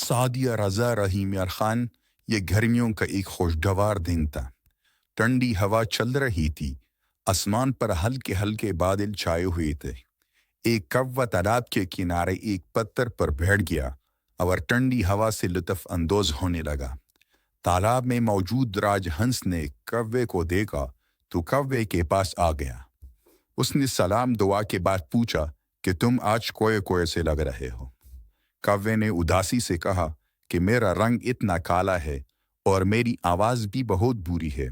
سعدیہ رضا رہی میار خان، یہ گرمیوں کا ایک خوشگوار دن تھا۔ ٹھنڈی ہوا چل رہی تھی، آسمان پر ہلکے ہلکے بادل چھائے ہوئے تھے۔ ایک کوا تالاب کے کنارے ایک پتھر پر بیٹھ گیا اور ٹھنڈی ہوا سے لطف اندوز ہونے لگا۔ تالاب میں موجود راج ہنس نے کوے کو دیکھا تو کوے کے پاس آ گیا۔ اس نے سلام دعا کے بعد پوچھا کہ تم آج کوئے کوئے سے لگ رہے ہو۔ کوے نے اداسی سے کہا کہ میرا رنگ اتنا کالا ہے اور میری آواز بھی بہت بری ہے،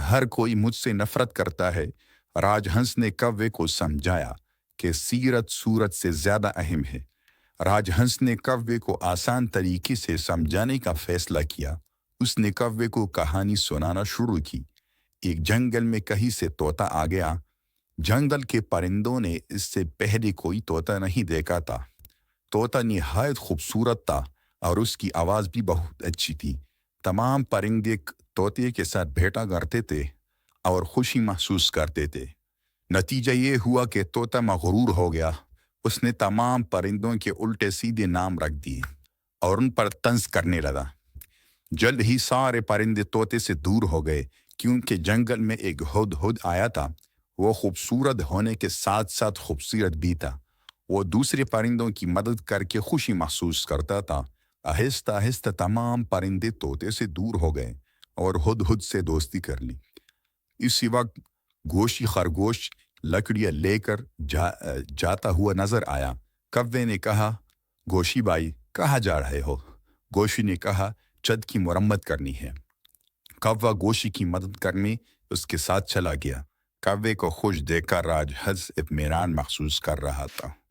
ہر کوئی مجھ سے نفرت کرتا ہے۔ راج ہنس نے کوے کو سمجھایا کہ سیرت صورت سے زیادہ اہم ہے۔ راج ہنس نے کوے کو آسان طریقے سے سمجھانے کا فیصلہ کیا۔ اس نے کوے کو کہانی سنانا شروع کی۔ ایک جنگل میں کہیں سے طوطا آ گیا۔ جنگل کے پرندوں نے اس سے پہلے کوئی طوطا نہیں دیکھا تھا۔ طوطا نہایت خوبصورت تھا اور اس کی آواز بھی بہت اچھی تھی۔ تمام پرندے طوطے کے ساتھ بیٹھا کرتے تھے اور خوشی محسوس کرتے تھے۔ نتیجہ یہ ہوا کہ طوطا مغرور ہو گیا۔ اس نے تمام پرندوں کے الٹے سیدھے نام رکھ دیے اور ان پر طنز کرنے لگا۔ جلد ہی سارے پرندے طوطے سے دور ہو گئے، کیونکہ جنگل میں ایک ہدہد آیا تھا۔ وہ خوبصورت ہونے کے ساتھ ساتھ خوبصورت بھی تھا۔ وہ دوسرے پرندوں کی مدد کر کے خوشی محسوس کرتا تھا۔ آہستہ آہستہ تمام پرندے طوطے سے دور ہو گئے اور ہدہد سے دوستی کر لی۔ اسی وقت گوشی خرگوش لکڑیاں لے کر جاتا ہوا نظر آیا۔ کوے نے کہا، گوشی بھائی کہاں جا رہے ہو؟ گوشی نے کہا، چھت کی مرمت کرنی ہے۔ کوا گوشی کی مدد کرنے اس کے ساتھ چلا گیا۔ کوے کو خوش دیکھ کر راج ہنس اطمینان محسوس کر رہا تھا۔